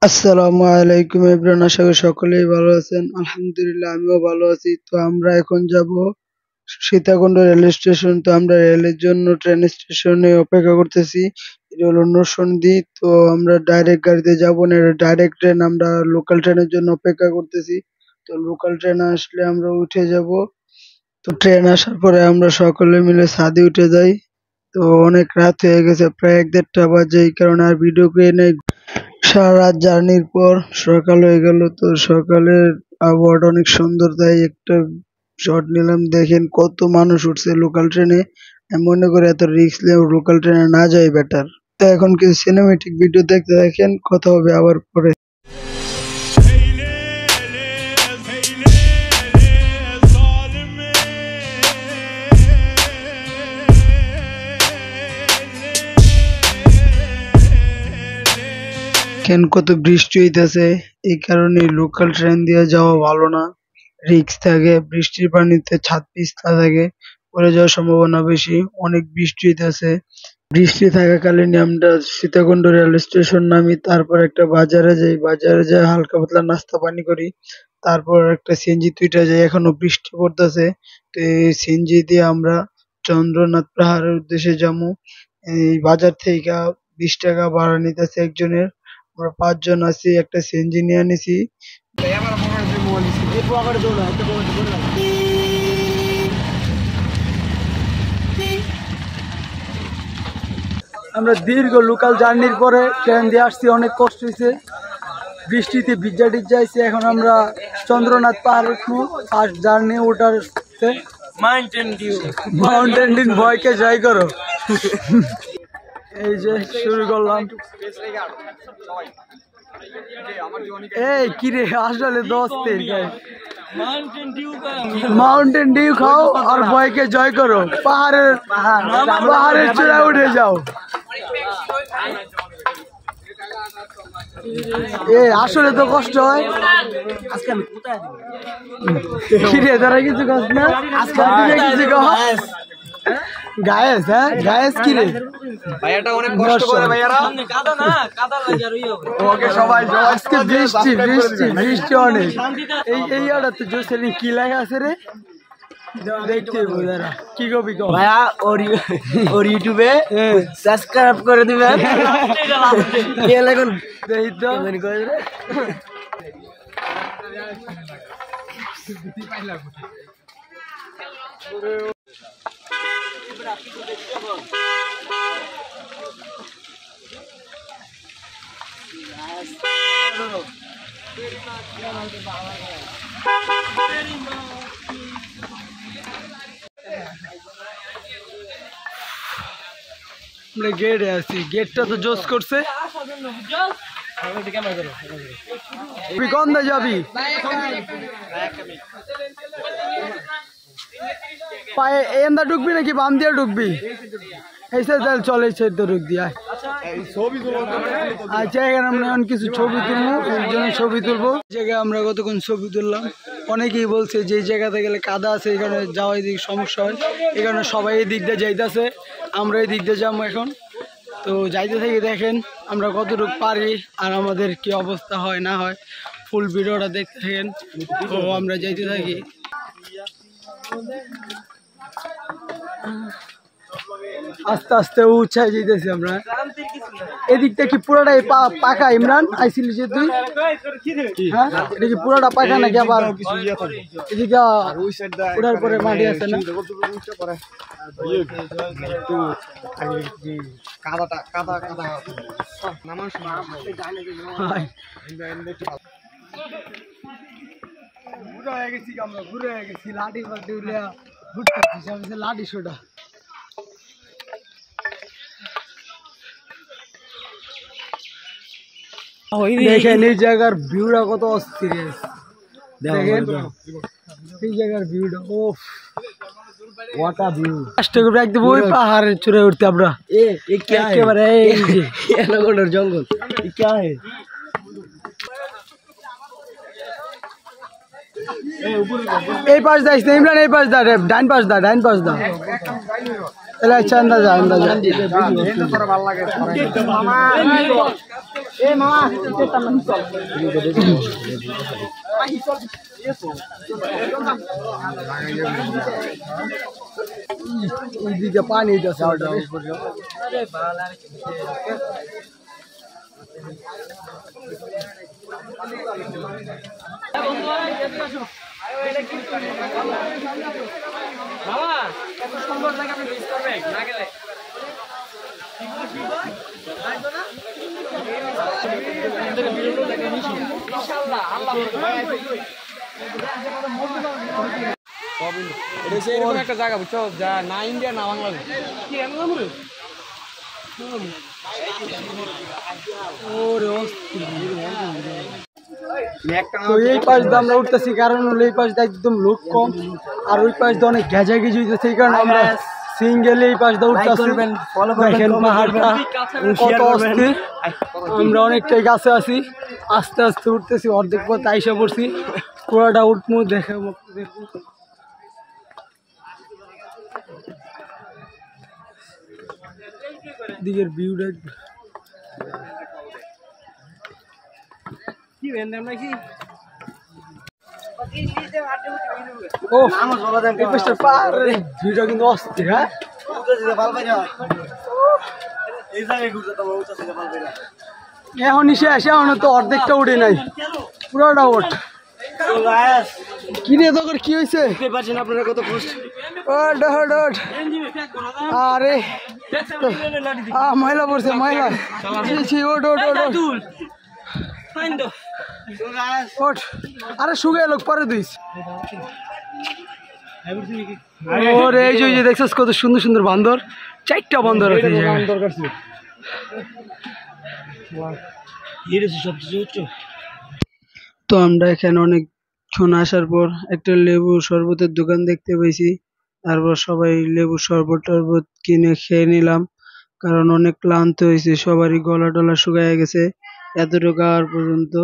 আসসালামু আলাইকুম এভরিওয়ান, আশা করি সকলেই ভালো আছেন। আলহামদুলিল্লাহ আমিও ভালো আছি। তো আমরা এখন যাব সীতাকুণ্ড রেল স্টেশন। তো আমরা রেলের জন্য ট্রেন স্টেশনে অপেক্ষা করতেছি। এটা হলো নরসিংদী। তো আমরা ডাইরেক্ট গাড়িতে যাব না, এটা ডাইরেক্ট ট্রেন। আমরা লোকাল ট্রেনের জন্য অপেক্ষা করতেছি। তো লোকাল ট্রেন আসলে আমরা উঠে যাব। তো ট্রেন আসার পরে আমরা সকলে মিলে ছাদে উঠে যাই। তো অনেক রাত হয়ে গেছে, প্রায় 1-1:30 বাজে, এই কারণে আর ভিডিও করে নেই। সারা রাত জার্নির পর সকাল হয়ে গেল। তো সকালের আবহাওয়াটা অনেক সুন্দর, তাই একটা শট নিলাম। দেখেন কত মানুষ উঠছে লোকাল ট্রেনে। আমি মনে করি এত রিস্ক নিয়ে লোকাল ট্রেনে না যাই বেটার। তো এখন কিছু সিনেমেটিক ভিডিও দেখতে দেখেন, কথা হবে আবার পরে। কত বৃষ্টি হইতেছে, এই কারণে লোকাল ট্রেন দিয়ে যাওয়া ভালো না। রিস্ক থাকে, বৃষ্টির পানিতে ছাদ পিছলা থাকে, পড়ে যাওয়ার সম্ভাবনা বেশি। অনেক বৃষ্টি হইতেছে। বৃষ্টি থাকাকালীন আমরা সীতাকুণ্ড রেল স্টেশন নামি, তারপর একটা বাজারে যাই। বাজারে যাই হালকা পাতলা নাস্তা পানি করি, তারপর একটা সিএনজি তুইটা যাই। এখনো বৃষ্টি পড়তেছে, তো এই সিএনজি দিয়ে আমরা চন্দ্রনাথ পাহাড়ের উদ্দেশ্যে যাবো। এই বাজার থেকে 20 টাকা ভাড়া নিতেছে একজনের। আমরা 5 জন আছি, একটা সিএনজি নিয়ে নিছি। আমরা দীর্ঘ লোকাল জার্নির পরে ট্রেন দিয়ে আসছি, অনেক কষ্ট হয়েছে, বৃষ্টিতে ভিজা টিজা আইছে। এখন আমরা চন্দ্রনাথ পাহাড় উঠবো। ফার্স্ট জার্নি ওঠার মাউন্টেন ডিউ ভয়কে জয় করো। এই যে শুরু করলাম। এই কিরে আসলে দোস্তে মাউন্টেন ডিউ খাও আর ভয়কে জয় করো। পাহাড়ের চূড়ায় উঠে যাও। আসলে তো কষ্ট হয়। কিরে তারা কিছু কষ্ট না, আজকে কিছু গায়েস। হ্যাঁ গায়েস কিরে ভাইয়াটা অনেক কষ্ট করে ভাইয়ারা। ওকে সবাই আজকে বৃষ্টি বৃষ্টি বৃষ্টি অনেক। এই আড়াতে জোসেলি কি লেখা আছে রে, দেখতে বোঝারা কি কবি কো ভাইয়া। ওর ইউটিউবে সাবস্ক্রাইব করে দিবেন। কে লাগুন দেই তো মনে করে রে পাইলা আমরা গেটে আছি। গেটটা তো জোস করছে। তুই কোন দিকে যাবি? পায়ে এন্দা ঢুকবি নাকি বাম দিয়ে ঢুকবি? এইসে চলে তো ঢুক দিয়া। আচ্ছা এখানে আমরা এখন কিছু ছবি তুলবো, একজনের ছবি তুলবো। জায়গায় আমরা কতক্ষণ ছবি তুললাম। অনেকেই বলছে যে এই জায়গাতে গেলে কাদা আছে, এখানে যাওয়া এদিক সমস্যা হয়, এই কারণে সবাই এই দিক দিয়ে যাইতেছে। আমরা এই দিক দিয়ে যাবো এখন। তো যাইতে থেকে দেখেন আমরা কতটুকু পারি আর আমাদের কি অবস্থা হয় না হয়। ফুল ভিডিওটা দেখতে থাকেন। তো আমরা যাইতে থাকি। আস্তে আস্তে উচ্ছাই যেতেছি আমরা। এদিকটা কি পুরোটাই পাকা? ইমরান আইছিলি যে তুই, হ্যাঁ এটা কি পুরোটা পাকা নাকি আবার এদিকে উঠার পরে মাটি আছে না? ঘুরে গেছি আমরা, ঘুরে গেছি লাঠি ফাটি উলিয়া ঘুরতে লাঠি সোটা। দেখেন এই জায়গার ভিউটা কত অস্থির। দেখেন এই জায়গার ভিউটা, ও ওয়াটা ভিউ। কষ্ট করে একদম ওই পাহাড়ের চূড়ায় উঠতে আমরা। একেবারে এই যে এলাকার জঙ্গল। क्या है এই পাশ যাইস না ইমরান, এই পাশ দা রে, ডাইন পাশ দা, ডাইন পাশ দা। এলা আচ্ছা আন্দাজ আন্দাজ। মামা এই মামা চল ওইদিকে পানি যাচ্ছে। এরকম একটা জায়গা বুঝছো যা না ইন্ডিয়া না বাংলাদেশ। তো এই পাশ দিয়ে আমরা উঠতেছি, কারণ হলো এই পাশ দিয়ে একদম লোক কম, আর ওই পাশ দিয়ে অনেক ঘেঁজা ঘেঁজি হইতেছে, এই কারণে আমরা সিঙ্গেল এই পাশ দিয়ে উঠতেছি। দেখেন পাহাড়টা কত অস্থির, আমরা অনেকটাই কাছে আছি, আস্তে আস্তে উঠতেছি, অর্ধেক পথে আইসা পড়ছি, পুরোটা উঠমু দেখে দেখবো। দিকের ভিউটা ও এই পাশটা পাহাড়ের ভিউটা কিন্তু অস্থির। হ্যাঁ এখন শেষ, এখন তো অর্ধেকটা উঠে নাই, পুরোটা ওঠ। কি রে তোর কি হয়েছে? আপনারা কত কষ্ট। আরে ময়লা পড়ছে, ময়লা। ওঠ ওঠ ওঠ ওঠ, আরে শুকিয়ে লোক পরে দিস। ওরে এই যে দেখছিস কত সুন্দর সুন্দর বান্দর, 4টা বান্দর আছে। তো আমরা এখানে অনেকক্ষণ আসার পর একটা লেবু শরবতের দোকান দেখতে পেয়েছি, তারপর সবাই লেবু শরবত টরবত কিনে খেয়ে নিলাম, কারণ অনেক ক্লান্ত হয়েছে, সবারই গলা টলা শুকায় গেছে এতটুকু আর পর্যন্ত।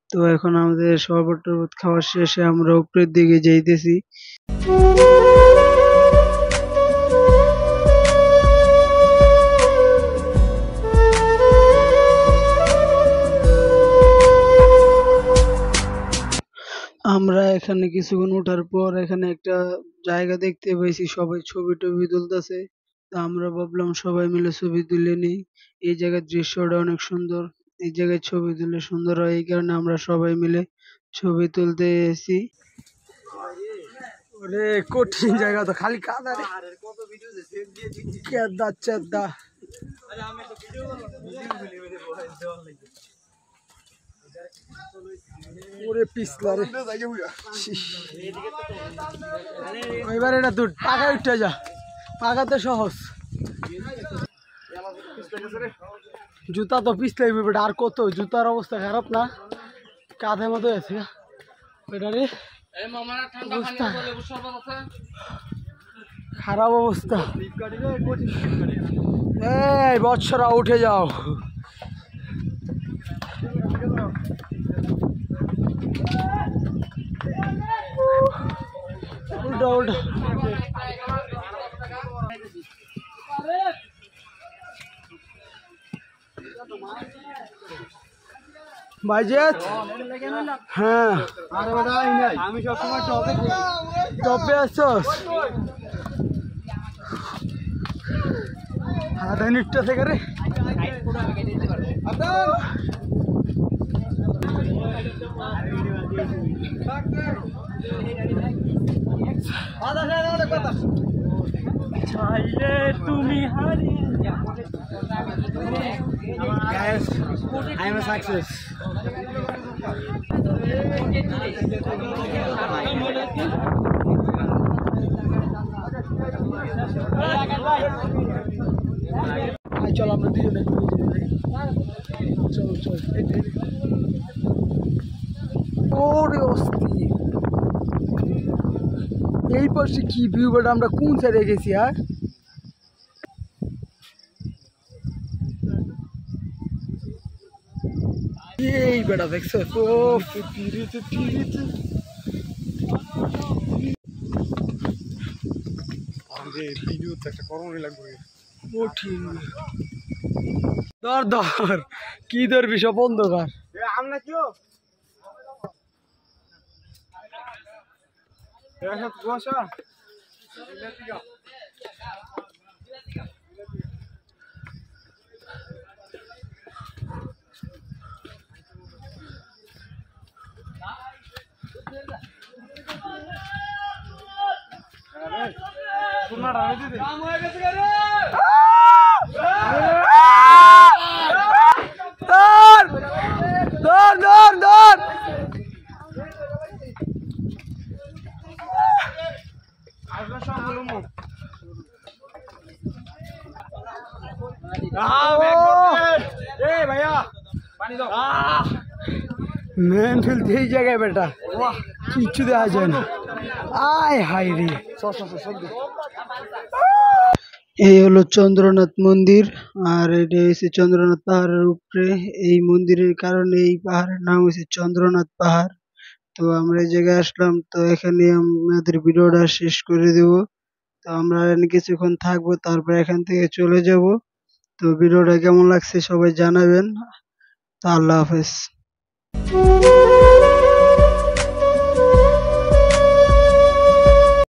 তো এখন আমাদের শরবত টরবত খাওয়ার শেষে আমরা উপরের দিকে যাইতেছি। আমরা এখানে কিছুক্ষণ ওঠার পর এখানে একটা জায়গা দেখতে পেয়েছি, সবাই ছবি টবি তুলতেছে। তা আমরা ভাবলাম সবাই মিলে ছবি তুলে নিই, এই জায়গার দৃশ্যটা অনেক সুন্দর, এই জায়গায় ছবি তুললে সুন্দর হয়, এই কারণে আমরা সবাই মিলে ছবি তুলতে এসেছি। ওরে কঠিন জায়গা তো, খালি কাদা রে, কেদা চেদা। ওরে পিছলা রে, এবার এটা তুই পাকা উঠে যা, পাকাতে সহজ, জুতা তো পিছলাই বেটা, আর কত জুতার অবস্থা খারাপ না, কাঁধের মতো আছে এটা রে, খারাপ অবস্থা। এই বৎসরা উঠে যাও, উল্টা উল্টা। ভাইজেত হ্যাঁ, আমি সবসময় টপে আসছস, আধা মিনিটটা থেকে রে। চাইলে তুমি হারিয়ে guys, I am a success. চলো আমরা দুজনে চলো চল। ওরে অস্থির, এই পাশে কি ভিউ, বাট আমরা কোন সাইডে গেছি? আর এই বেটা দেখছো, যে ভিডিও তো একটা করণই লাগবে। ও ঠিক ধর ধর কি ধরবি সব অন্ধকার আমরা কিও কুয়াশা ধর ধর ধর মেন ফেলতে এই জায়গায় বেটা কিচ্ছু দেখা যায় না আয় হাই রে এই হলো চন্দ্রনাথ মন্দির আর এটা হচ্ছে চন্দ্রনাথ পাহাড়ের উপরে এই মন্দিরের কারণে এই পাহাড়ের নাম হচ্ছে চন্দ্রনাথ পাহাড় তো আমরা এই জায়গায় আসলাম তো এখানে আমাদের ভিডিওটা শেষ করে দেব তো আমরা এখানে কিছুক্ষণ থাকবো তারপর এখান থেকে চলে যাব তো ভিডিওটা কেমন লাগছে সবাই জানাবেন তো আল্লাহ হাফেজ